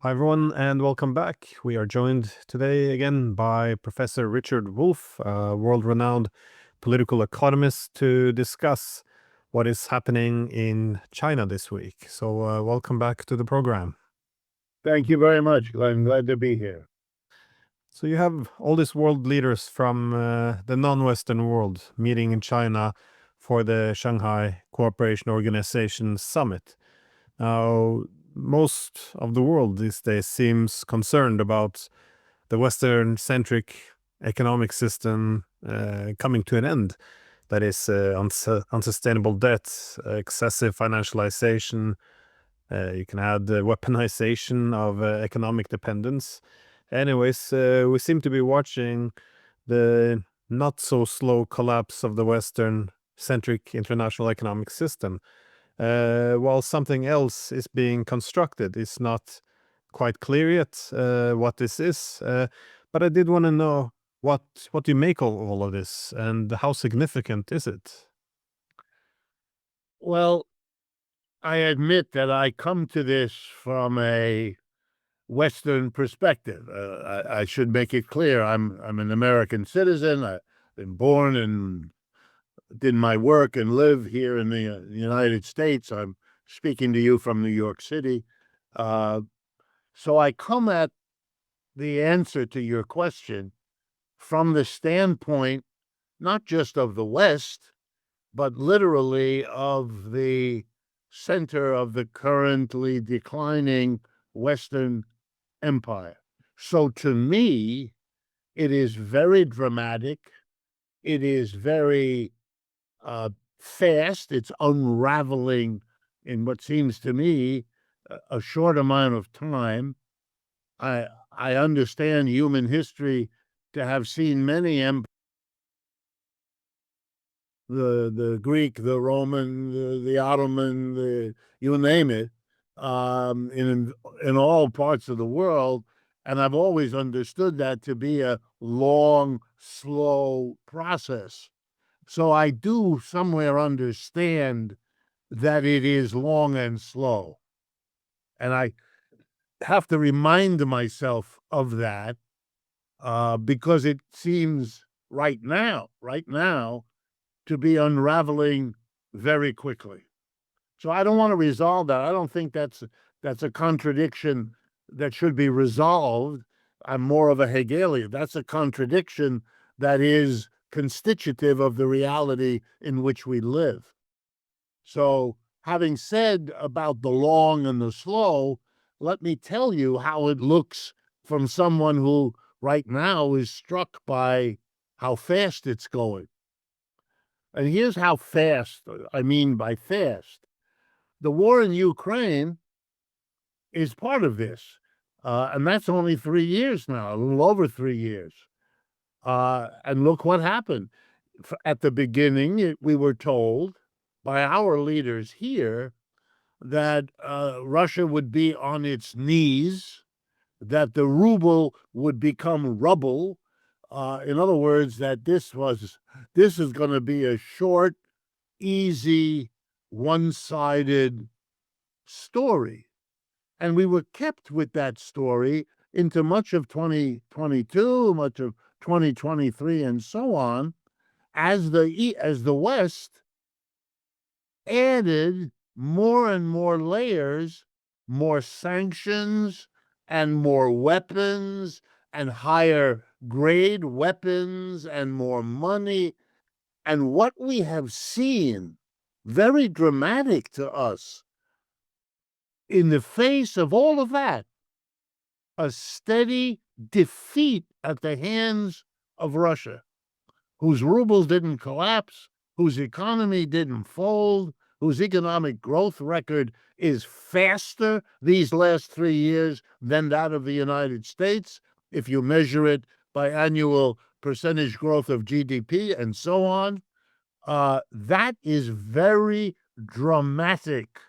Hi, everyone, and welcome back. We are joined today again by Professor Richard Wolff, a world-renowned political economist, to discuss what is happening in China this week. So, welcome back to the program. Thank you very much. I'm glad to be here. So, you have all these world leaders from the non-Western world meeting in China for the Shanghai Cooperation Organization Summit. Now, most of the world these days seems concerned about the Western-centric economic system coming to an end. That is unsustainable debt, excessive financialization. You can add weaponization of economic dependence. Anyways, we seem to be watching the not so slow collapse of the Western-centric international economic system, while something else is being constructed. It's not quite clear yet what this is, but I did want to know what you make of all of this and how significant is it? Well, I admit that I come to this from a Western perspective. I should make it clear I'm an American citizen. I've been born and did my work and live here in the United States. I'm speaking to you from New York City. So I come at the answer to your question from the standpoint not just of the West, but literally of the center of the currently declining Western empire. So to me, it is very dramatic. It is very fast. It's unraveling in what seems to me a short amount of time. I understand human history to have seen many empires, the Greek, the Roman, the Ottoman, you name it, in all parts of the world, and I've always understood that to be a long, slow process. So I do somewhere understand that it is long and slow, and I have to remind myself of that because it seems right now, to be unraveling very quickly. So I don't want to resolve that. I don't think that's a contradiction that should be resolved. I'm more of a Hegelian. That's a contradiction that is constitutive of the reality in which we live. So, having said about the long and the slow, let me tell you how it looks from someone who right now is struck by how fast it's going. And here's how fast I mean by fast. The war in Ukraine is part of this. And that's only 3 years now, a little over 3 years. And look what happened. At the beginning, we were told by our leaders here that Russia would be on its knees, that the ruble would become rubble. In other words, that this is going to be a short, easy, one-sided story. And we were kept with that story into much of 2022, much of 2023, and so on, as the West added more and more layers, more sanctions, and more weapons, and higher grade weapons, and more money. And what we have seen, very dramatic to us, in the face of all of that, a steady defeat at the hands of Russia, whose rubles didn't collapse, whose economy didn't fold, whose economic growth record is faster these last 3 years than that of the United States, if you measure it by annual percentage growth of GDP and so on. That is very dramatic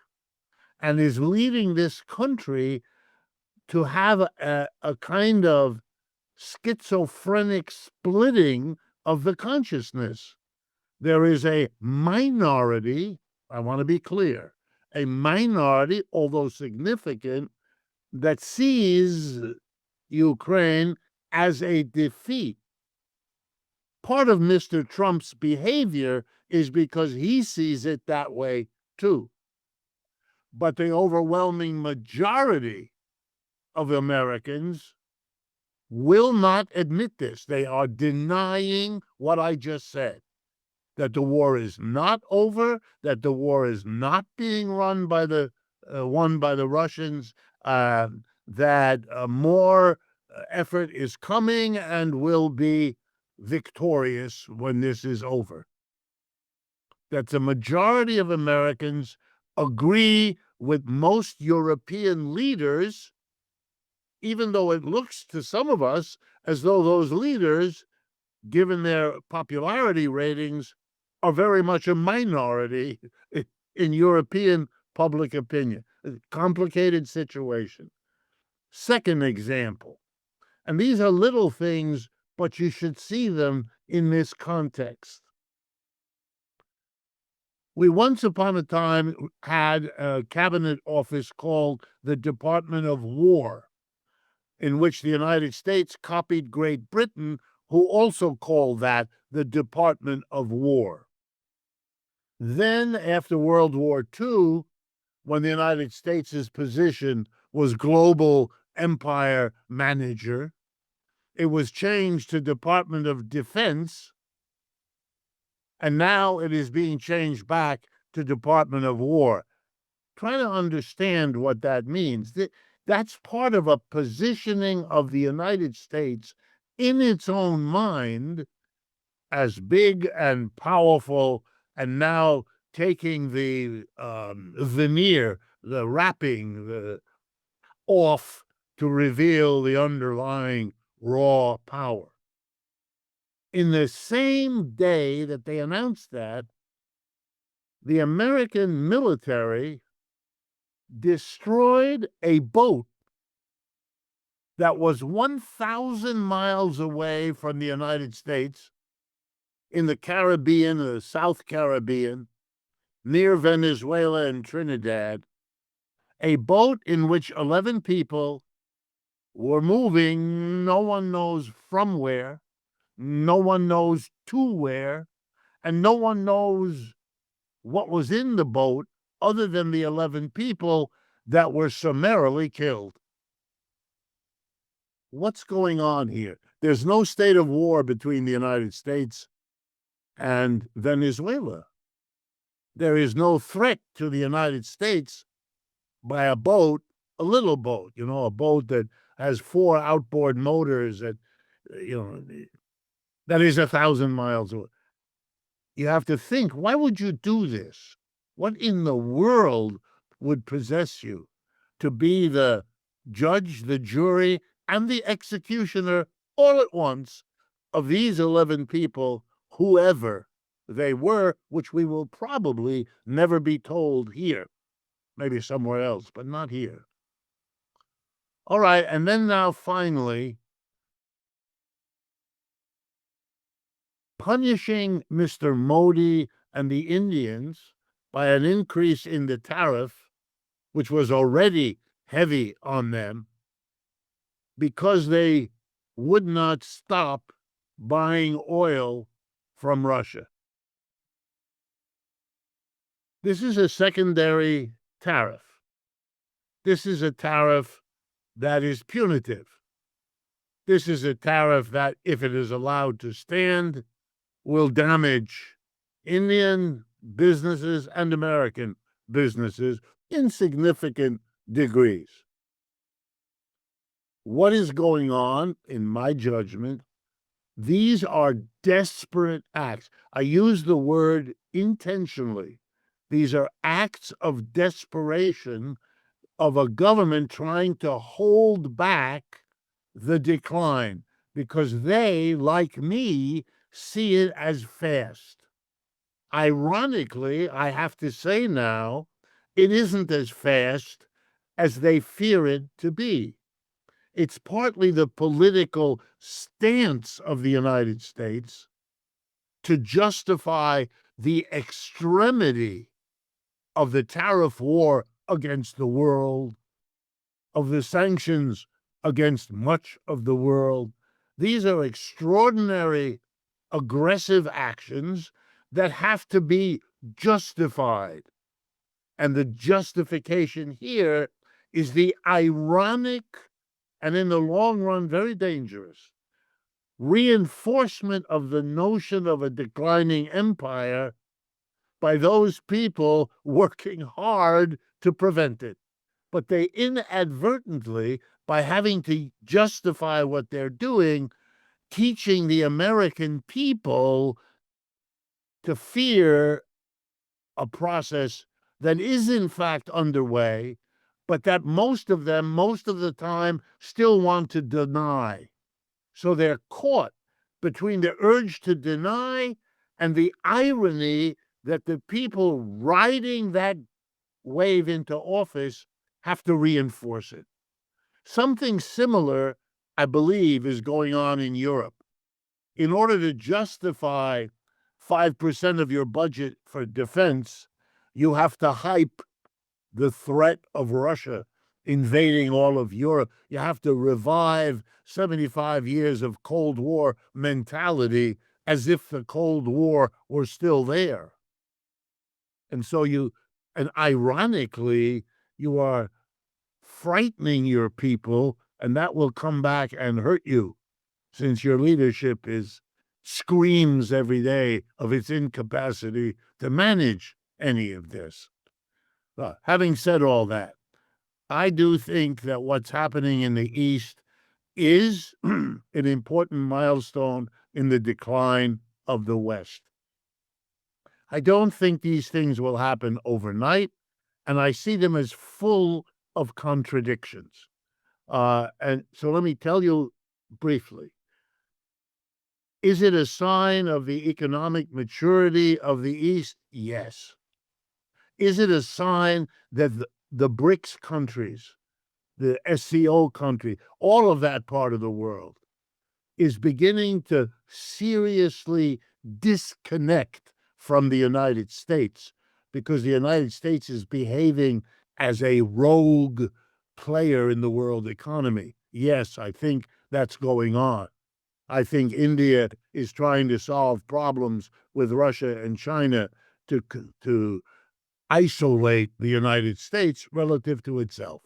and is leading this country to have a kind of schizophrenic splitting of the consciousness. There is a minority, I want to be clear, a minority, although significant, that sees Ukraine as a defeat. Part of Mr. Trump's behavior is because he sees it that way too. But the overwhelming majority of Americans will not admit this. They are denying what I just said, that the war is not over, that the war is not being won by the Russians, that more effort is coming and will be victorious when this is over. That the majority of Americans agree with most European leaders, even though it looks to some of us as though those leaders, given their popularity ratings, are very much a minority in European public opinion. A complicated situation. Second example, and these are little things, but you should see them in this context. We once upon a time had a cabinet office called the Department of War, in which the United States copied Great Britain, who also called that the Department of War. Then, after World War II, when the United States' position was global empire manager, it was changed to Department of Defense, and now it is being changed back to Department of War. Try to understand what that means. That's part of a positioning of the United States in its own mind as big and powerful, and now taking the veneer, the wrapping off to reveal the underlying raw power. In the same day that they announced that, the American military destroyed a boat that was 1,000 miles away from the United States in the Caribbean, the South Caribbean, near Venezuela and Trinidad, a boat in which 11 people were moving, no one knows from where, no one knows to where, and no one knows what was in the boat other than the 11 people that were summarily killed. What's going on here? There's no state of war between the United States and Venezuela. There is no threat to the United States by a boat, a little boat, a boat that has 4 outboard motors that, that is 1,000 miles away. You have to think, why would you do this? What in the world would possess you to be the judge, the jury, and the executioner all at once of these 11 people, whoever they were, which we will probably never be told here, maybe somewhere else, but not here. All right, and then now finally, punishing Mr. Modi and the Indians by an increase in the tariff, which was already heavy on them, because they would not stop buying oil from Russia. This is a secondary tariff. This is a tariff that is punitive. This is a tariff that, if it is allowed to stand, will damage Indian businesses and American businesses in significant degrees. What is going on, in my judgment, these are desperate acts. I use the word intentionally. These are acts of desperation of a government trying to hold back the decline because they, like me, see it as fast. Ironically, I have to say now, it isn't as fast as they fear it to be. It's partly the political stance of the United States to justify the extremity of the tariff war against the world, of the sanctions against much of the world. These are extraordinary, aggressive actions that have to be justified. And the justification here is the ironic and, in the long run, very dangerous reinforcement of the notion of a declining empire by those people working hard to prevent it. But they inadvertently, by having to justify what they're doing, teaching the American people to fear a process that is in fact underway, but that most of them, most of the time, still want to deny. So they're caught between the urge to deny and the irony that the people riding that wave into office have to reinforce it. Something similar, I believe, is going on in Europe. In order to justify 5% of your budget for defense, you have to hype the threat of Russia invading all of Europe. You have to revive 75 years of Cold War mentality as if the Cold War were still there. And so and ironically, you are frightening your people, and that will come back and hurt you, since your leadership screams every day of its incapacity to manage any of this. Having said all that, I do think that what's happening in the East is an important milestone in the decline of the West. I don't think these things will happen overnight, and I see them as full of contradictions. And so let me tell you briefly. Is it a sign of the economic maturity of the East? Yes. Is it a sign that the BRICS countries, the SCO country, all of that part of the world is beginning to seriously disconnect from the United States, because the United States is behaving as a rogue player in the world economy? Yes, I think that's going on. I think India is trying to solve problems with Russia and China to isolate the United States relative to itself.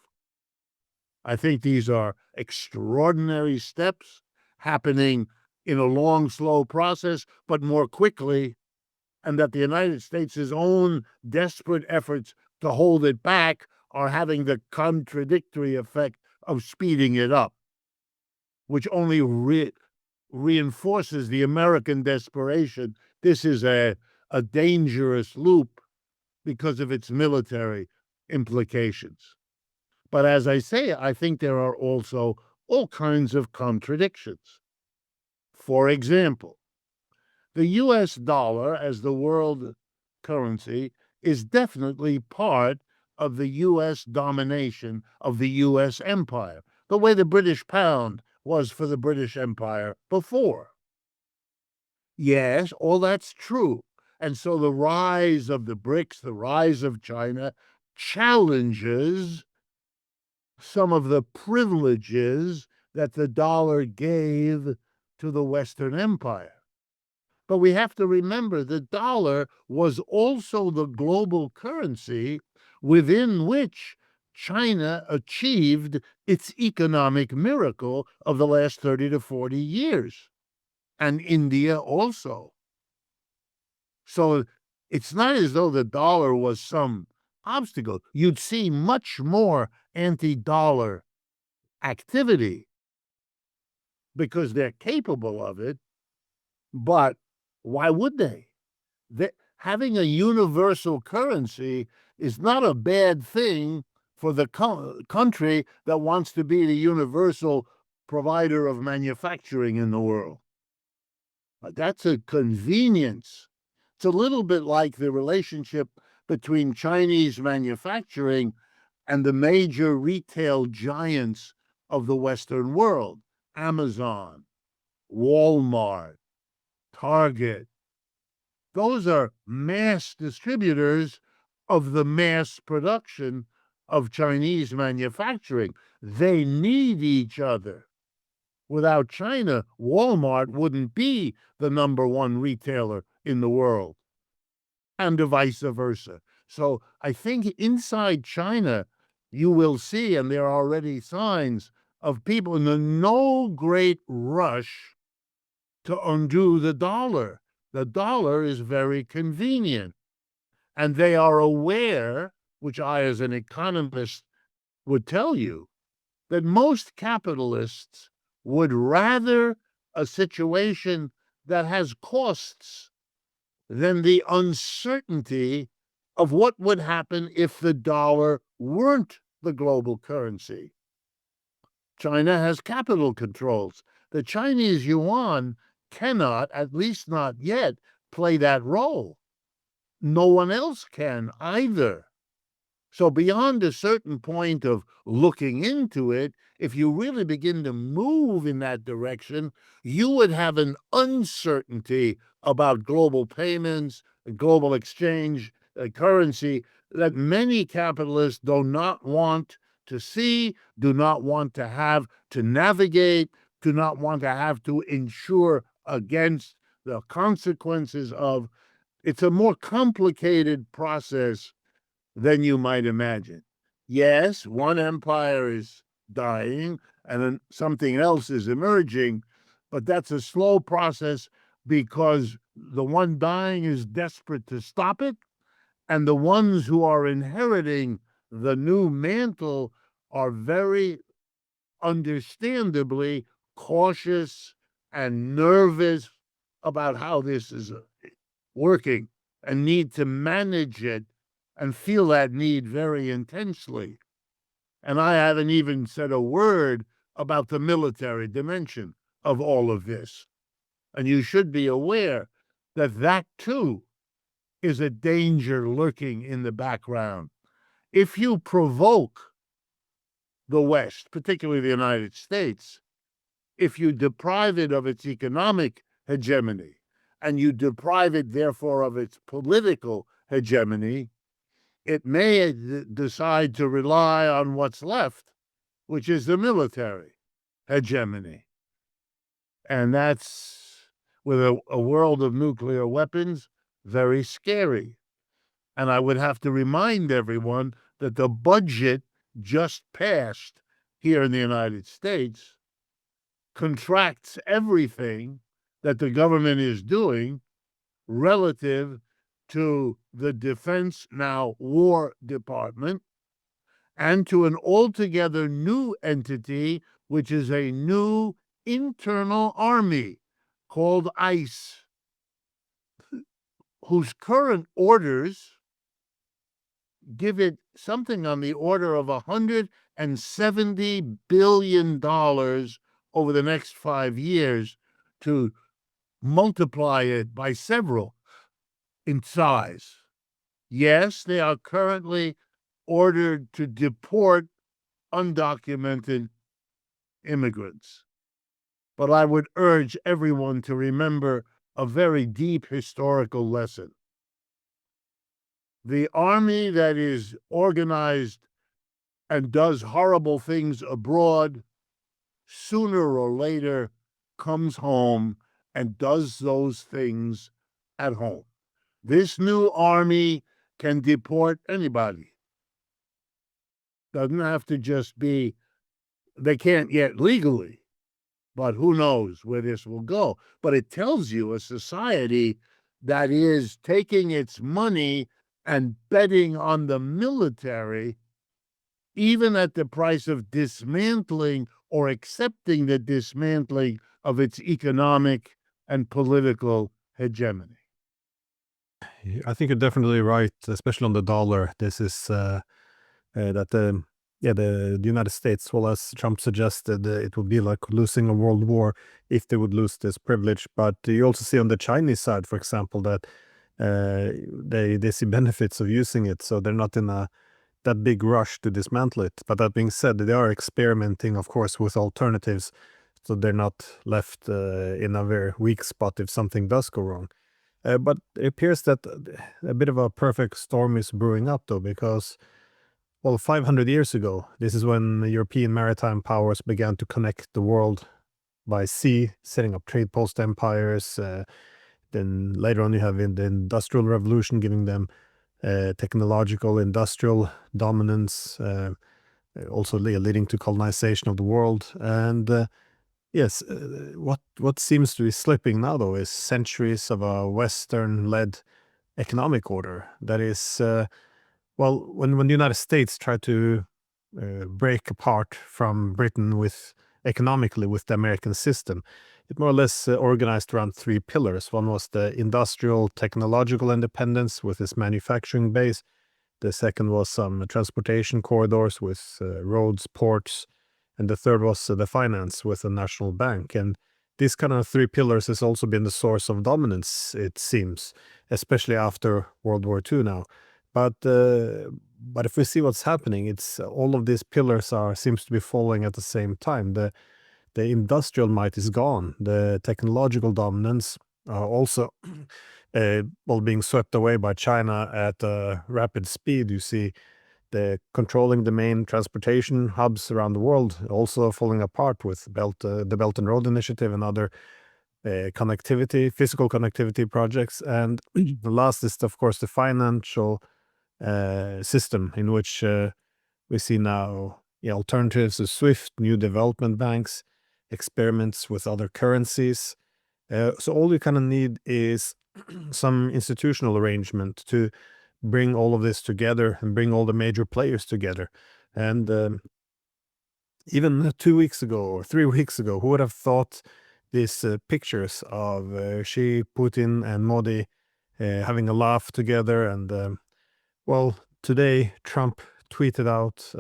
I think these are extraordinary steps happening in a long, slow process, but more quickly, and that the United States' own desperate efforts to hold it back are having the contradictory effect of speeding it up, which only reinforces the American desperation. This is a dangerous loop because of its military implications. But as I say, I think there are also all kinds of contradictions. For example, the US dollar as the world currency is definitely part of the US domination of the US empire, the way the British pound was for the British Empire before. Yes, all that's true. And so the rise of the BRICS, the rise of China, challenges some of the privileges that the dollar gave to the Western Empire. But we have to remember the dollar was also the global currency within which China achieved its economic miracle of the last 30 to 40 years, and India also. So it's not as though the dollar was some obstacle. You'd see much more anti-dollar activity because they're capable of it, but why would they? Having a universal currency is not a bad thing for the country that wants to be the universal provider of manufacturing in the world. That's a convenience. It's a little bit like the relationship between Chinese manufacturing and the major retail giants of the Western world: Amazon, Walmart, Target. Those are mass distributors of the mass production of Chinese manufacturing. They need each other. Without China, Walmart wouldn't be the #1 retailer in the world, and vice versa. So I think inside China, you will see, and there are already signs of people in no great rush to undo the dollar. The dollar is very convenient. And they are aware, which I, as an economist, would tell you, that most capitalists would rather a situation that has costs than the uncertainty of what would happen if the dollar weren't the global currency. China has capital controls. The Chinese yuan cannot, at least not yet, play that role. No one else can either. So beyond a certain point of looking into it, if you really begin to move in that direction, you would have an uncertainty about global payments, global exchange, currency that many capitalists do not want to see, do not want to have to navigate, do not want to have to insure against the consequences of. It's a more complicated process than you might imagine. Yes, one empire is dying and then something else is emerging, but that's a slow process because the one dying is desperate to stop it, and the ones who are inheriting the new mantle are very understandably cautious and nervous about how this is working and need to manage it and feel that need very intensely. And I haven't even said a word about the military dimension of all of this. And you should be aware that that too is a danger lurking in the background. If you provoke the West, particularly the United States, if you deprive it of its economic hegemony, and you deprive it, therefore, of its political hegemony, it may decide to rely on what's left, which is the military hegemony. And that's, with a world of nuclear weapons, very scary. And I would have to remind everyone that the budget just passed here in the United States contracts everything that the government is doing relative to the Defense, now War Department, and to an altogether new entity, which is a new internal army called ICE, whose current orders give it something on the order of $170 billion over the next 5 years to multiply it by several in size. Yes, they are currently ordered to deport undocumented immigrants. But I would urge everyone to remember a very deep historical lesson. The army that is organized and does horrible things abroad, sooner or later comes home and does those things at home. This new army can deport anybody. Doesn't have to just be, they can't yet legally, but who knows where this will go. But it tells you a society that is taking its money and betting on the military, even at the price of dismantling or accepting the dismantling of its economic and political hegemony. I think you're definitely right, especially on the dollar. This is that the United States, well, as Trump suggested, it would be like losing a world war if they would lose this privilege. But you also see on the Chinese side, for example, that they see benefits of using it, so they're not in that big rush to dismantle it. But that being said, they are experimenting, of course, with alternatives, so they're not left in a very weak spot if something does go wrong. But it appears that a bit of a perfect storm is brewing up, though, because Well, 500 years ago, this is when the European maritime powers began to connect the world by sea, setting up trade post empires. Then later on, you have in the Industrial Revolution giving them technological, industrial dominance, also leading to colonization of the world. And yes, what seems to be slipping now, though, is centuries of a Western-led economic order that is, well, when the United States tried to break apart from Britain with economically with the American system, it more or less organized around three pillars. One was the industrial technological independence with its manufacturing base. The second was some transportation corridors with roads, ports, and the third was the finance with a national bank. And these kind of three pillars has also been the source of dominance, it seems, especially after World War II now. But if we see what's happening, it's all of these pillars seems to be falling at the same time. The industrial might is gone. The technological dominance also well being swept away by China at a rapid speed. You see the controlling the main transportation hubs around the world also falling apart with the Belt and Road Initiative and other connectivity, physical connectivity projects. And the last is, of course, the financial system in which we see now alternatives to SWIFT, new development banks, experiments with other currencies. So all you kind of need is some institutional arrangement to bring all of this together and bring all the major players together. And even 2 weeks ago or 3 weeks ago, who would have thought these pictures of Xi, Putin, and Modi having a laugh together? And well, today Trump tweeted out,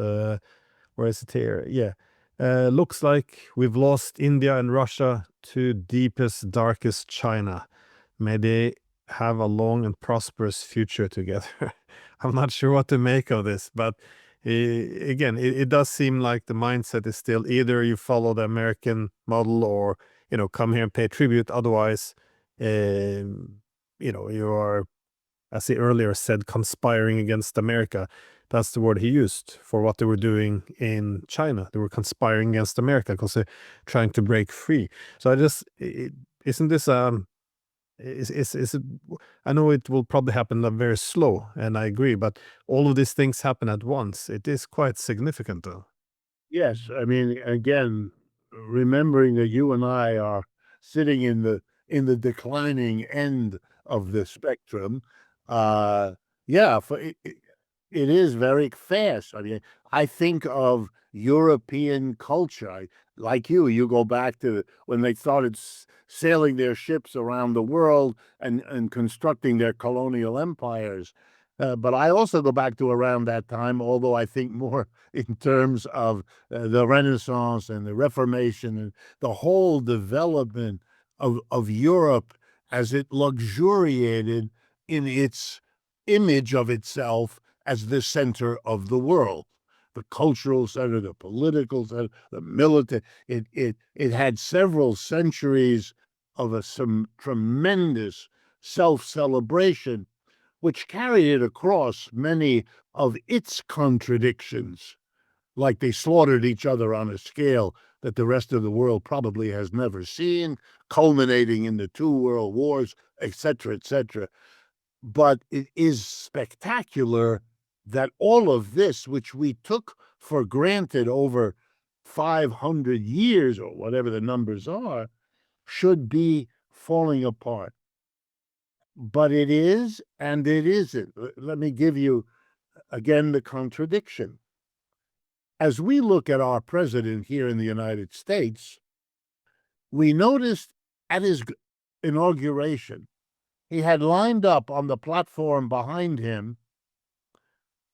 where is it here? Yeah. Looks like we've lost India and Russia to deepest, darkest China. May they have a long and prosperous future together. I'm not sure what to make of this, but again, it does seem like the mindset is still either you follow the American model or, come here and pay tribute. Otherwise, you are, as he earlier said, conspiring against America. That's the word he used for what they were doing in China. They were conspiring against America because they're trying to break free. So isn't this is it? I know it will probably happen very slow, and I agree. But all of these things happen at once. It is quite significant, though. Yes, I mean, again, remembering that you and I are sitting in the declining end of the spectrum, yeah, it is very fast. I mean, I think of European culture. Like you go back to when they started sailing their ships around the world and constructing their colonial empires. But I also go back to around that time, although I think more in terms of the Renaissance and the Reformation and the whole development of Europe as it luxuriated in its image of itself as the center of the world, the cultural center, the political center, the military. It had several centuries of some tremendous self-celebration, which carried it across many of its contradictions, like they slaughtered each other on a scale that the rest of the world probably has never seen, culminating in the 2 world wars, etc., etc. But it is spectacular that all of this, which we took for granted over 500 years or whatever the numbers are, should be falling apart. But it is and it isn't. Let me give you again the contradiction. As we look at our president here in the United States, we noticed at his inauguration, he had lined up on the platform behind him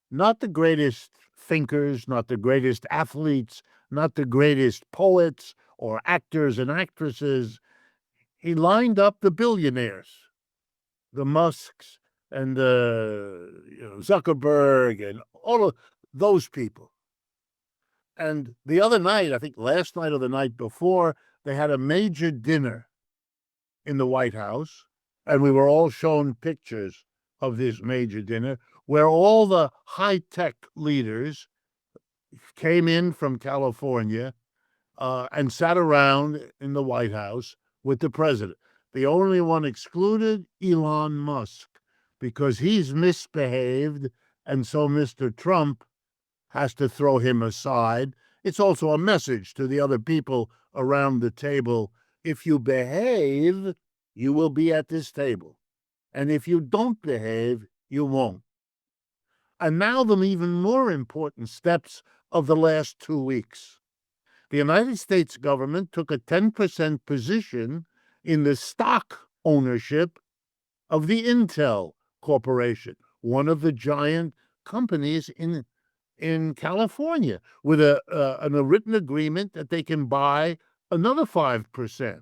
not the greatest thinkers, not the greatest athletes, not the greatest poets or actors and actresses. He lined up the billionaires, the Musks and the Zuckerberg and all of those people. And the other night, I think last night or the night before, they had a major dinner in the White House, and we were all shown pictures of this major dinner where all the high-tech leaders came in from California and sat around in the White House with the president. The only one excluded, Elon Musk, because he's misbehaved, and so Mr. Trump has to throw him aside. It's also a message to the other people around the table. If you behave, you will be at this table. And if you don't behave, you won't. And now the even more important steps of the last 2 weeks. The United States government took a 10% position in the stock ownership of the Intel Corporation, one of the giant companies in California, with a written agreement that they can buy another 5%.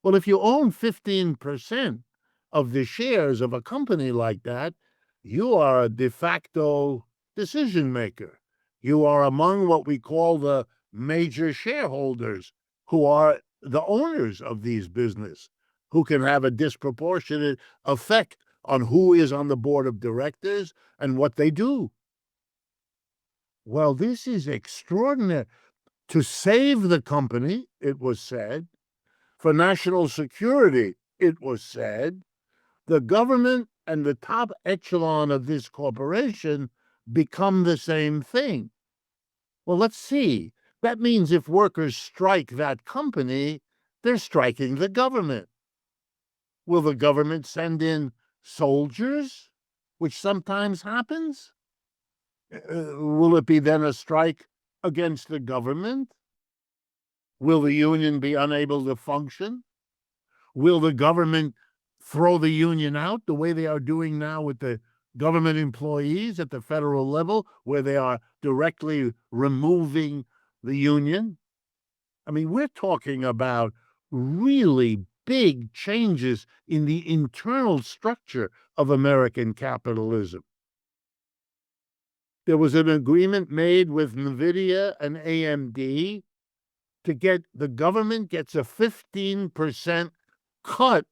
Well, if you own 15% of the shares of a company like that, you are a de facto decision maker. You are among what we call the major shareholders, who are the owners of these businesses, who can have a disproportionate effect on who is on the board of directors and what they do. Well, this is extraordinary. To save the company, it was said, for national security, it was said, the government and the top echelon of this corporation become the same thing. Well, let's see. That means if workers strike that company, they're striking the government. Will the government send in soldiers, which sometimes happens? Will it be then a strike against the government? Will the union be unable to function? Will the government throw the union out the way they are doing now with the government employees at the federal level, where they are directly removing the union? I mean, we're talking about really big changes in the internal structure of American capitalism. There was an agreement made with NVIDIA and AMD to get the government gets a 15% cut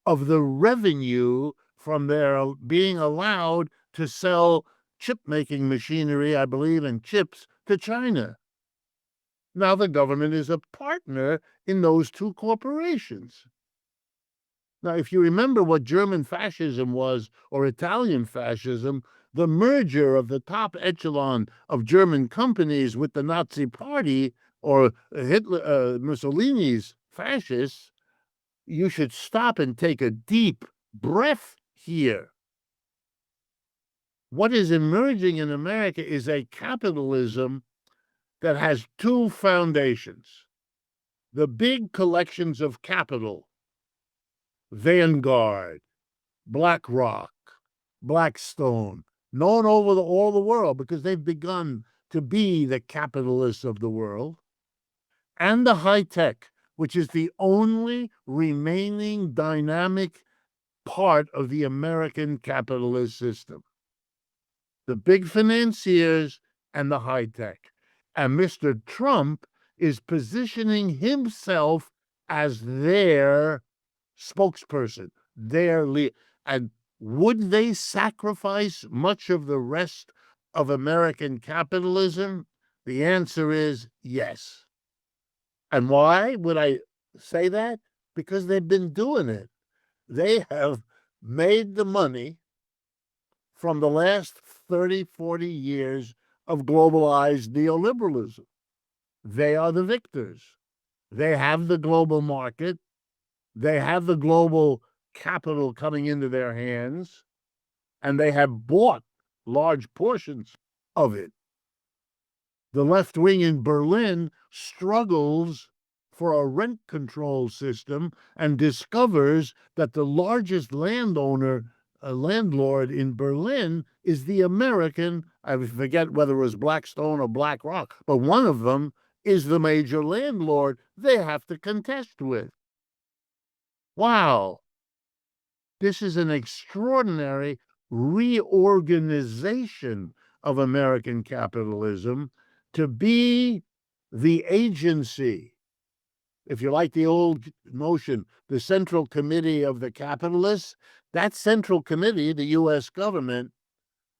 of the revenue from their being allowed to sell chip-making machinery, I believe, and chips to China. Now the government is a partner in those two corporations. Now, if you remember what German fascism was, or Italian fascism, the merger of the top echelon of German companies with the Nazi Party or Mussolini's fascists, you should stop and take a deep breath here. What is emerging in America is a capitalism that has two foundations. The big collections of capital, Vanguard, BlackRock, Blackstone, known over all the world because they've begun to be the capitalists of the world, and the high tech, which is the only remaining dynamic part of the American capitalist system. The big financiers and the high tech. And Mr. Trump is positioning himself as their spokesperson, their leader. And would they sacrifice much of the rest of American capitalism? The answer is yes. And why would I say that? Because they've been doing it. They have made the money from the last 30, 40 years of globalized neoliberalism. They are the victors. They have the global market. They have the global capital coming into their hands, and they have bought large portions of it. The left wing in Berlin struggles for a rent control system and discovers that the largest landlord in Berlin is the American, I forget whether it was Blackstone or BlackRock, but one of them is the major landlord they have to contest with. Wow. This is an extraordinary reorganization of American capitalism to be the agency, if you like the old notion, the Central Committee of the capitalists. That Central Committee, the U.S. government,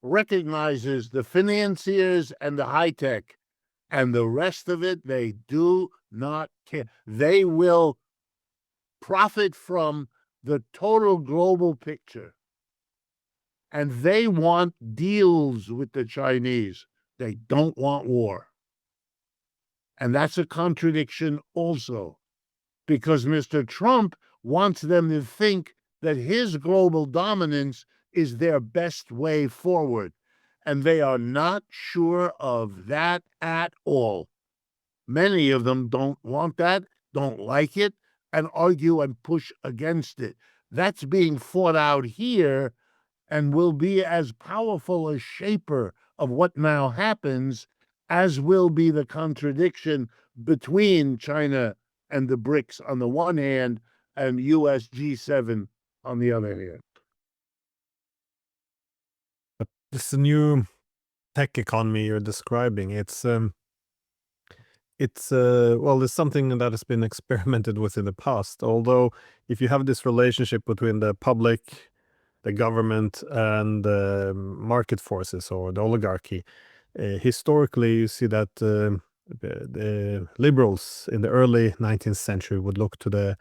recognizes the financiers and the high tech, and the rest of it, they do not care. They will profit from the total global picture. And they want deals with the Chinese. They don't want war. And that's a contradiction also, because Mr. Trump wants them to think that his global dominance is their best way forward. And they are not sure of that at all. Many of them don't want that, don't like it, and argue and push against it. That's being fought out here and will be as powerful a shaper of what now happens as will be the contradiction between China and the BRICS on the one hand and US G7 on the other hand. But this new tech economy you're describing, it's well, it's something that has been experimented with in the past. Although, if you have this relationship between the public, the government, and the market forces or the oligarchy, historically, you see that the liberals in the early 19th century would look to the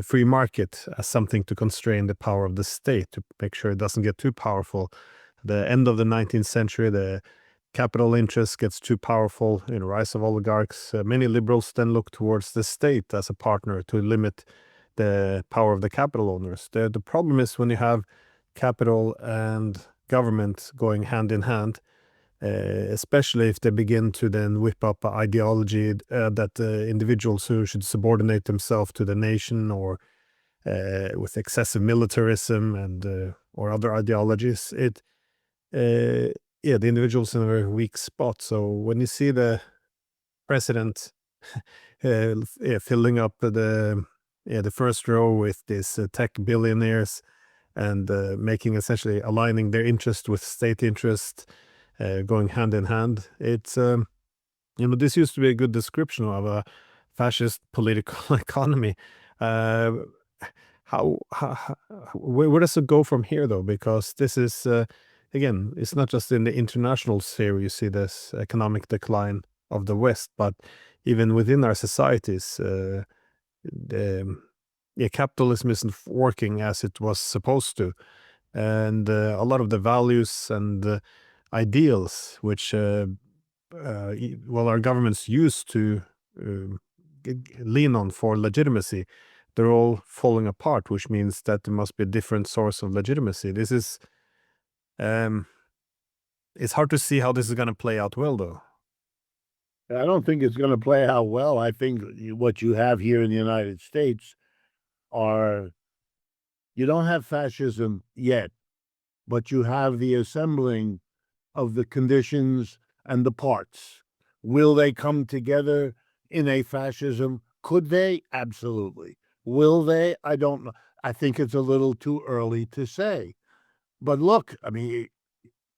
free market as something to constrain the power of the state, to make sure it doesn't get too powerful. The end of the 19th century, the capital interest gets too powerful, rise of oligarchs. Many liberals then look towards the state as a partner to limit the power of the capital owners. The problem is when you have capital and government going hand in hand, especially if they begin to then whip up an ideology that individuals who should subordinate themselves to the nation, or with excessive militarism and or other ideologies, the individual's in a very weak spot. So when you see the president filling up the first row with these tech billionaires and making essentially aligning their interest with state interest, going hand in hand, it's this used to be a good description of a fascist political economy. Where does it go from here, though? Because this is again, it's not just in the international sphere you see this economic decline of the West, but even within our societies, capitalism isn't working as it was supposed to, and a lot of the values and ideals which our governments used to lean on for legitimacy, they're all falling apart, which means that there must be a different source of legitimacy. This is it's hard to see how this is going to play out well, though. I don't think it's going to play out well. I think what you have here in the United States you don't have fascism yet, but you have the assembling of the conditions and the parts. Will they come together in a fascism? Could they? Absolutely. Will they? I don't know. I think it's a little too early to say. But look, I mean,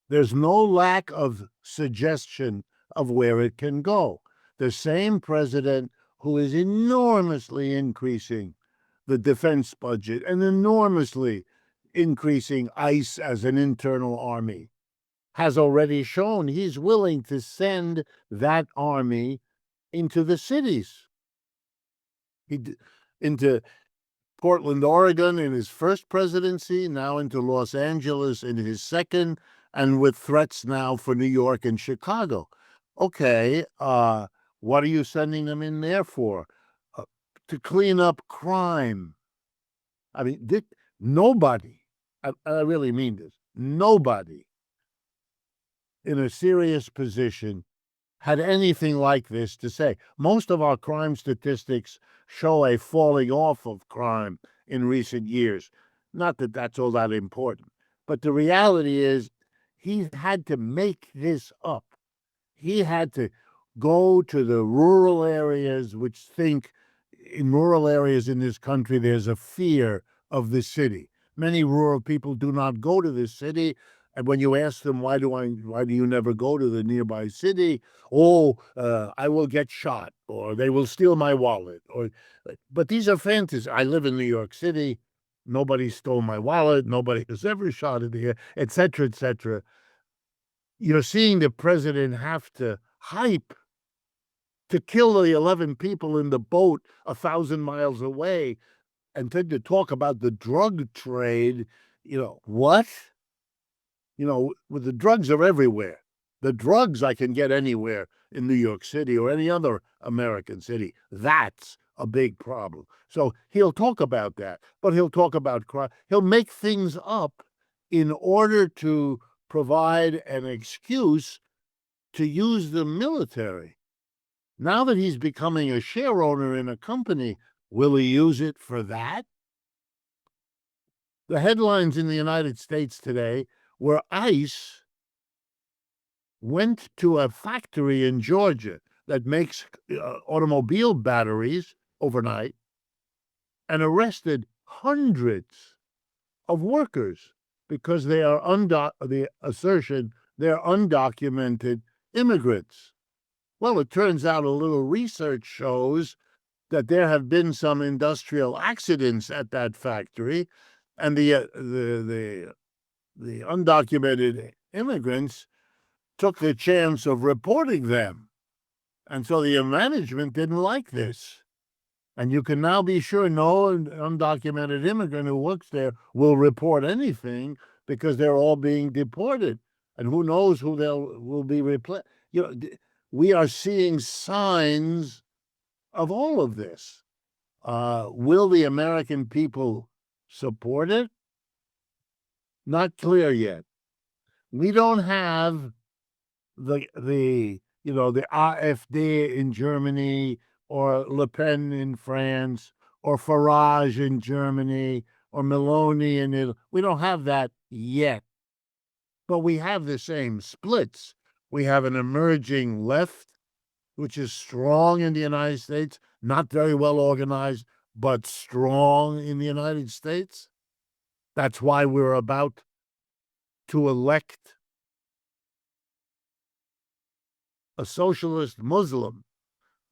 there's no lack of suggestion of where it can go. The same president who is enormously increasing the defense budget and enormously increasing ICE as an internal army has already shown he's willing to send that army into the cities. Into Portland, Oregon in his first presidency, now into Los Angeles in his second, and with threats now for New York and Chicago. Okay, what are you sending them in there for? To clean up crime. I mean, nobody, I really mean this, nobody in a serious position had anything like this to say. Most of our crime statistics show a falling off of crime in recent years. Not that that's all that important, but the reality is he had to make this up. He had to go to the rural areas, which think in rural areas in this country, there's a fear of the city. Many rural people do not go to the city. And when you ask them, why do you never go to the nearby city? Oh, I will get shot, or they will steal my wallet, but these are fantasies. I live in New York City. nobody stole my wallet, nobody has ever shot it here, etc., etc. You're seeing the president have to hype to kill the 11 people in the boat 1,000 miles away, and then to talk about the drug trade. What? With the drugs are everywhere. The drugs I can get anywhere in New York City or any other American city. That's a big problem. So he'll talk about that, but he'll talk about crime. He'll make things up in order to provide an excuse to use the military. Now that he's becoming a share owner in a company, will he use it for that? The headlines in the United States today were ICE went to a factory in Georgia that makes automobile batteries overnight and arrested hundreds of workers because they are the assertion they're undocumented immigrants. Well, it turns out a little research shows that there have been some industrial accidents at that factory, and the undocumented immigrants took the chance of reporting them. And so the management didn't like this. And you can now be sure no undocumented immigrant who works there will report anything because they're all being deported. And who knows who will be replaced. We are seeing signs of all of this. Will the American people support it? Not clear yet. We don't have the AfD in Germany, or Le Pen in France, or Farage in Germany, or Meloni in Italy. We don't have that yet. But we have the same splits. We have an emerging left, which is strong in the United States, not very well organized, but strong in the United States. That's why we're about to elect a socialist Muslim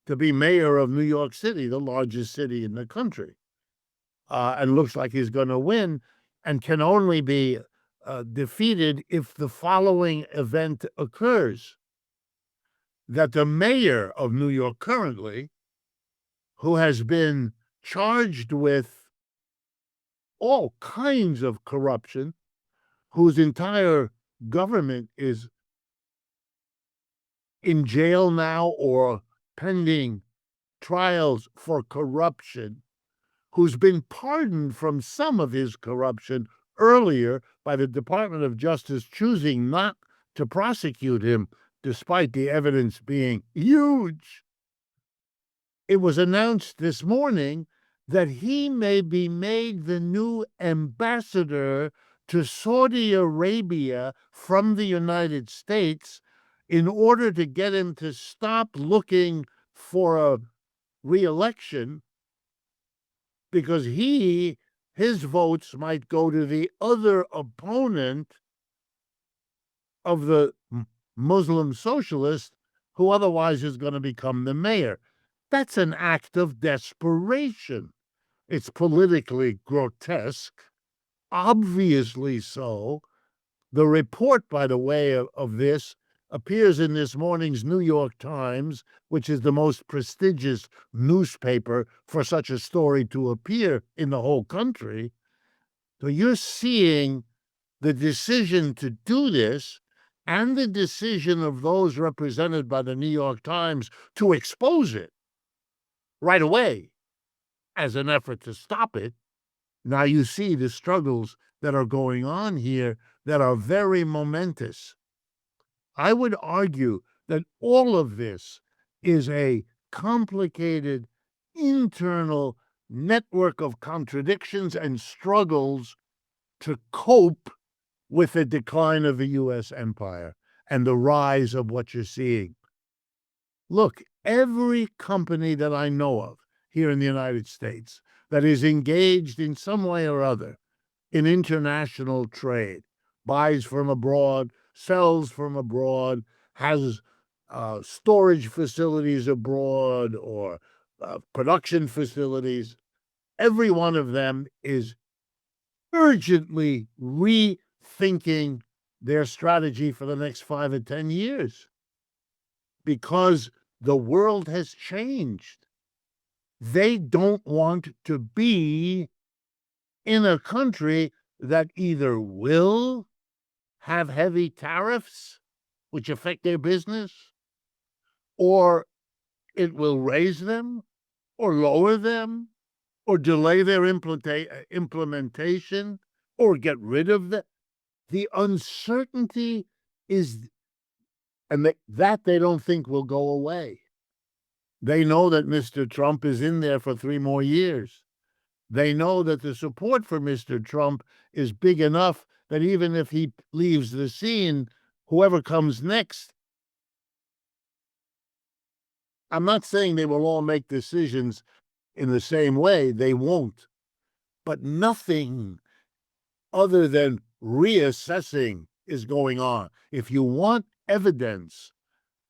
to be mayor of New York City, the largest city in the country, and looks like he's going to win, and can only be defeated if the following event occurs: that the mayor of New York currently, who has been charged with all kinds of corruption, whose entire government is in jail now or pending trials for corruption, who's been pardoned from some of his corruption earlier by the Department of Justice choosing not to prosecute him despite the evidence being huge. It was announced this morning that he may be made the new ambassador to Saudi Arabia from the United States in order to get him to stop looking for a re-election, because his votes might go to the other opponent of the Muslim socialist, who otherwise is going to become the mayor. That's an act of desperation. It's politically grotesque, obviously so. The report, by the way, of this appears in this morning's New York Times, which is the most prestigious newspaper for such a story to appear in the whole country. So you're seeing the decision to do this and the decision of those represented by the New York Times to expose it right away as an effort to stop it. Now you see the struggles that are going on here that are very momentous. I would argue that all of this is a complicated internal network of contradictions and struggles to cope with the decline of the U.S. empire and the rise of what you're seeing. Look, every company that I know of here in the United States that is engaged in some way or other in international trade, buys from abroad, sells from abroad, has storage facilities abroad or production facilities, every one of them is urgently rethinking their strategy for the next 5 or 10 years because the world has changed. They don't want to be in a country that either will have heavy tariffs, which affect their business, or it will raise them, or lower them, or delay their implementation, or get rid of them. The uncertainty is, and that they don't think will go away. They know that Mr. Trump is in there for 3 more years. They know that the support for Mr. Trump is big enough that even if he leaves the scene, whoever comes next, I'm not saying they will all make decisions in the same way. They won't. But nothing other than reassessing is going on. If you want evidence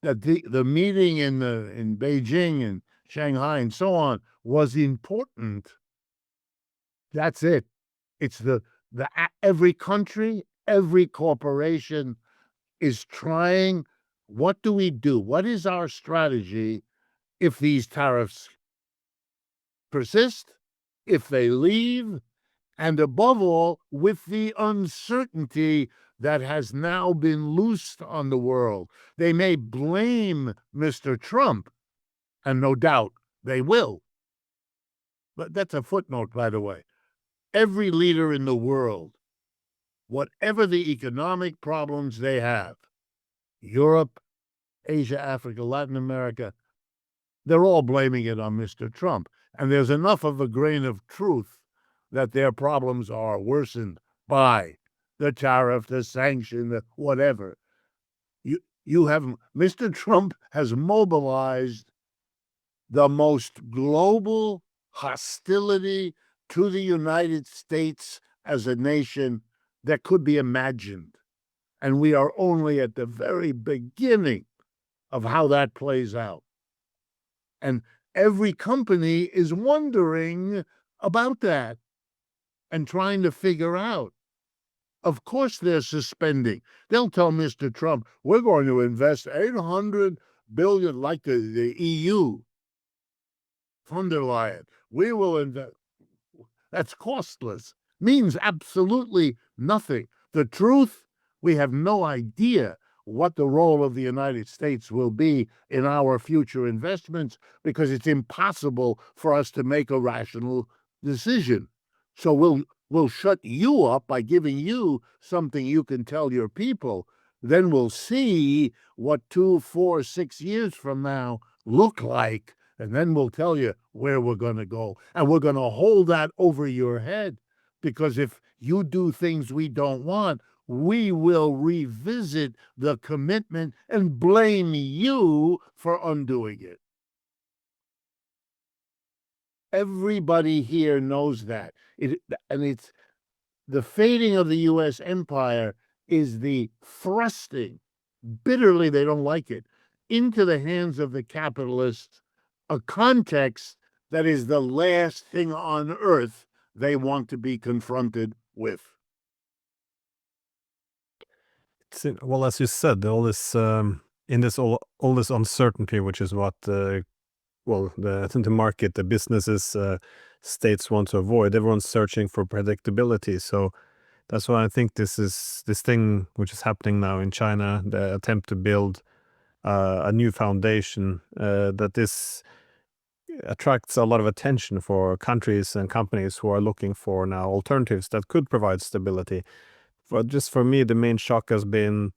that the meeting in Beijing and Shanghai and so on was important, that's it. It's the every country, every corporation is trying. What do we do? What is our strategy if these tariffs persist, if they leave, and above all, with the uncertainty that has now been loosed on the world? They may blame Mr. Trump, and no doubt they will. But that's a footnote, by the way. Every leader in the world, whatever the economic problems they have, Europe, Asia, Africa, Latin America, they're all blaming it on Mr. Trump. And there's enough of a grain of truth that their problems are worsened by the tariff, the sanction, the whatever. You have Mr. Trump has mobilized the most global hostility to the United States as a nation that could be imagined. And we are only at the very beginning of how that plays out. And every company is wondering about that and trying to figure out. Of course, they're suspending. They'll tell Mr. Trump, we're going to invest $800 billion, like the EU, von der Leyen. We will invest. That's costless. Means absolutely nothing. The truth, we have no idea what the role of the United States will be in our future investments because it's impossible for us to make a rational decision. So we'll shut you up by giving you something you can tell your people. Then we'll see what 2, 4, 6 years from now look like, and then we'll tell you where we're going to go. And we're going to hold that over your head, because if you do things we don't want, we will revisit the commitment and blame you for undoing it. Everybody here knows that. And it's the fading of the U.S. empire is the thrusting, bitterly they don't like it, into the hands of the capitalists, a context that is the last thing on earth they want to be confronted with. Well, as you said, all this all this uncertainty, which is what the market, the businesses, states want to avoid. Everyone's searching for predictability. So that's why I think this thing which is happening now in China, the attempt to build a new foundation, that this attracts a lot of attention for countries and companies who are looking for now alternatives that could provide stability. Just for me, the main shock has been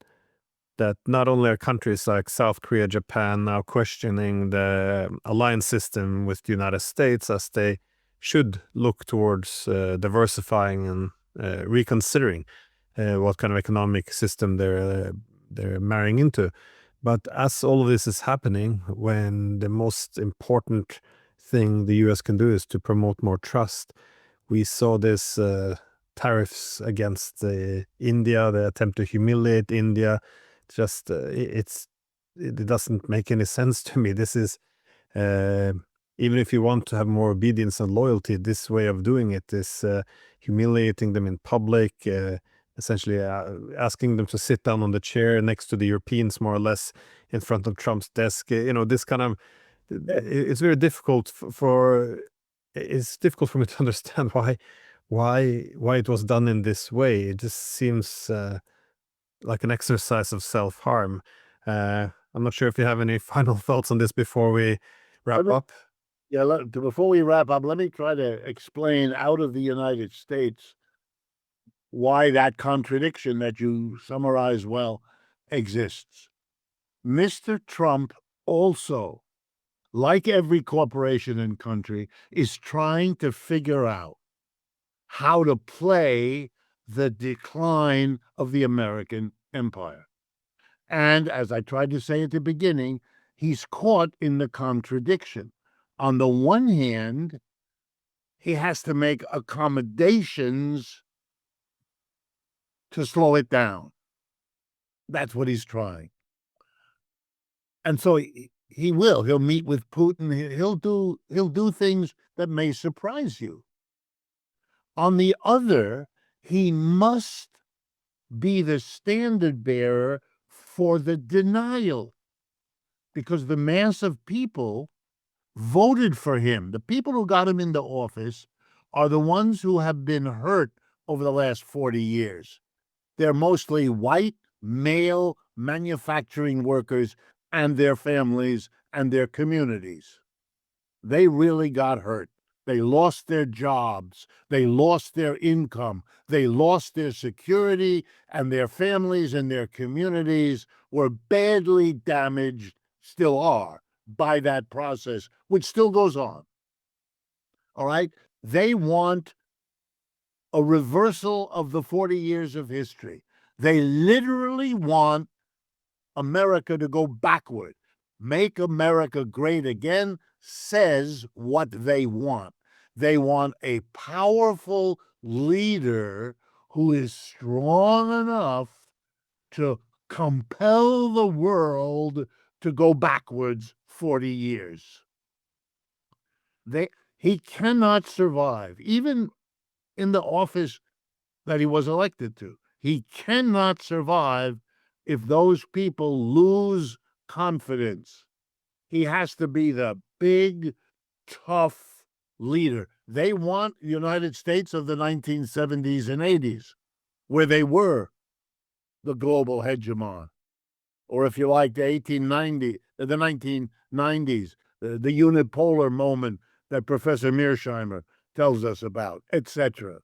that not only are countries like South Korea, Japan now questioning the alliance system with the United States, as they should look towards diversifying and reconsidering what kind of economic system they're marrying into. But as all of this is happening, when the most important thing the US can do is to promote more trust, we saw this tariffs against India, the attempt to humiliate India. Just it doesn't make any sense to me. This is even if you want to have more obedience and loyalty, this way of doing it is humiliating them in public, essentially asking them to sit down on the chair next to the Europeans, more or less, in front of Trump's desk. This kind of it's very difficult it's difficult for me to understand why it was done in this way. It just seems like an exercise of self-harm. I'm not sure if you have any final thoughts on this before we wrap up. Yeah, before we wrap up, let me try to explain out of the United States why that contradiction that you summarize well exists. Mr. Trump also, like every corporation and country, is trying to figure out how to play the decline of the American empire. And as I tried to say at the beginning, he's caught in the contradiction. On the one hand, he has to make accommodations to slow it down. That's what he's trying. And so he will. He'll meet with Putin. He'll do things that may surprise you. On the other, he must be the standard bearer for the denial, because the mass of people voted for him. The people who got him into office are the ones who have been hurt over the last 40 years. They're mostly white, male manufacturing workers and their families and their communities. They really got hurt. They lost their jobs. They lost their income. They lost their security, and their families and their communities were badly damaged, still are, by that process, which still goes on. All right? They want a reversal of the 40 years of history. They literally want America to go backward. Make America great again says what they want. They want a powerful leader who is strong enough to compel the world to go backwards 40 years. He cannot survive, even in the office that he was elected to. He cannot survive if those people lose confidence. He has to be the big, tough leader. They want the United States of the 1970s and 80s, where they were the global hegemon. Or if you like, the 1990s, the unipolar moment that Professor Mearsheimer tells us about, etc.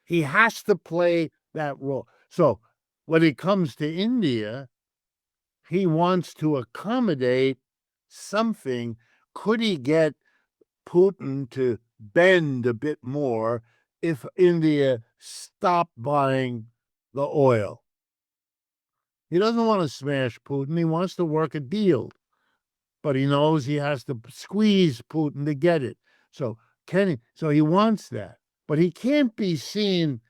He has to play that role. So when it comes to India, he wants to accommodate something. Could he get Putin to bend a bit more if India stopped buying the oil? He doesn't want to smash Putin. He wants to work a deal, but he knows he has to squeeze Putin to get it. So he wants that, but he can't be seen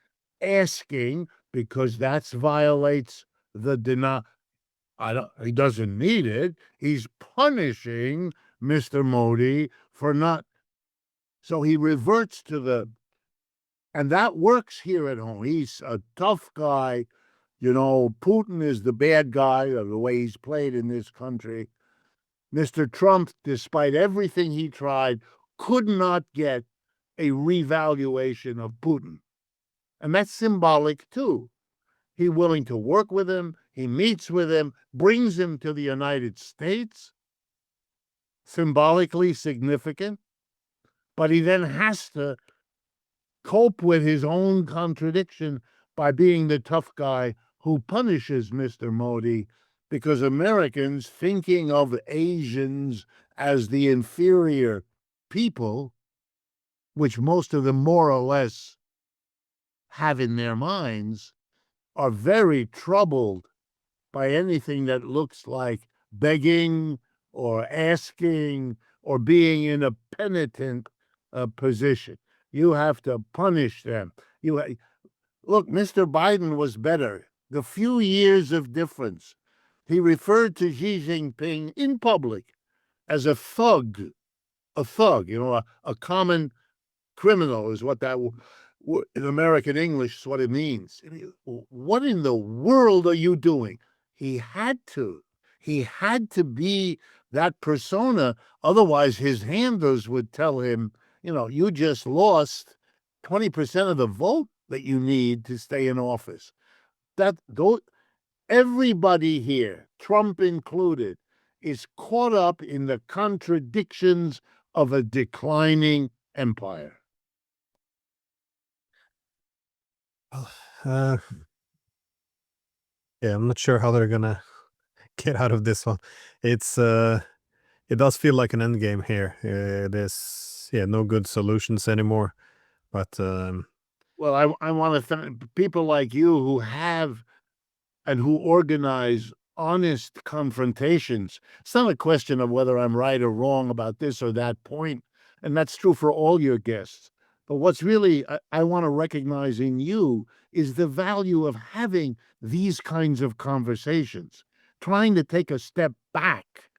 asking, because that violates the denial. He doesn't need it. He's punishing Mr. Modi for not. So he reverts to and that works here at home. He's a tough guy. Putin is the bad guy of the way he's played in this country. Mr. Trump, despite everything he tried, could not get a revaluation of Putin. And that's symbolic too. He's willing to work with him. He meets with him, brings him to the United States, symbolically significant, but he then has to cope with his own contradiction by being the tough guy who punishes Mr. Modi, because Americans, thinking of Asians as the inferior people, which most of them more or less have in their minds, are very troubled by anything that looks like begging or asking or being in a penitent position. You have to punish them. Look, Mr. Biden was better. The few years of difference. He referred to Xi Jinping in public as a thug, a thug, a common criminal is what that in American English is what it means. What in the world are you doing? He had to. He had to be that persona. Otherwise, his handlers would tell him, you just lost 20% of the vote that you need to stay in office. Everybody here, Trump included, is caught up in the contradictions of a declining empire. Uh, yeah, I'm not sure how they're gonna get out of this one. It's it does feel like an endgame here. There's no good solutions anymore. But Well, I want to thank people like you who have and who organize honest confrontations. It's not a question of whether I'm right or wrong about this or that point, and that's true for all your guests. But what's really I want to recognize in you is the value of having these kinds of conversations, trying to take a step back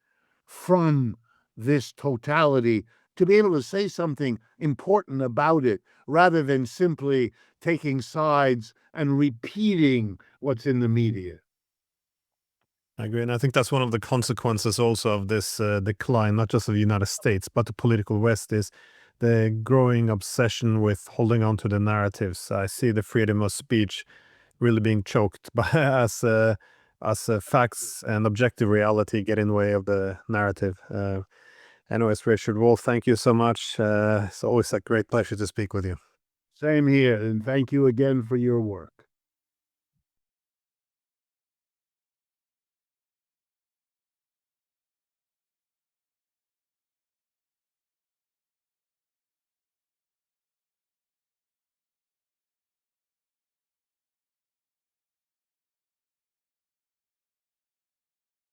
from this totality to be able to say something important about it rather than simply taking sides and repeating what's in the media. I agree, and I think that's one of the consequences also of this decline, not just of the United States, but the political West, is the growing obsession with holding on to the narratives. I see the freedom of speech really being choked by as facts and objective reality get in the way of the narrative. Anyways, Richard Wolff, thank you so much. It's always a great pleasure to speak with you. Same here, and thank you again for your work.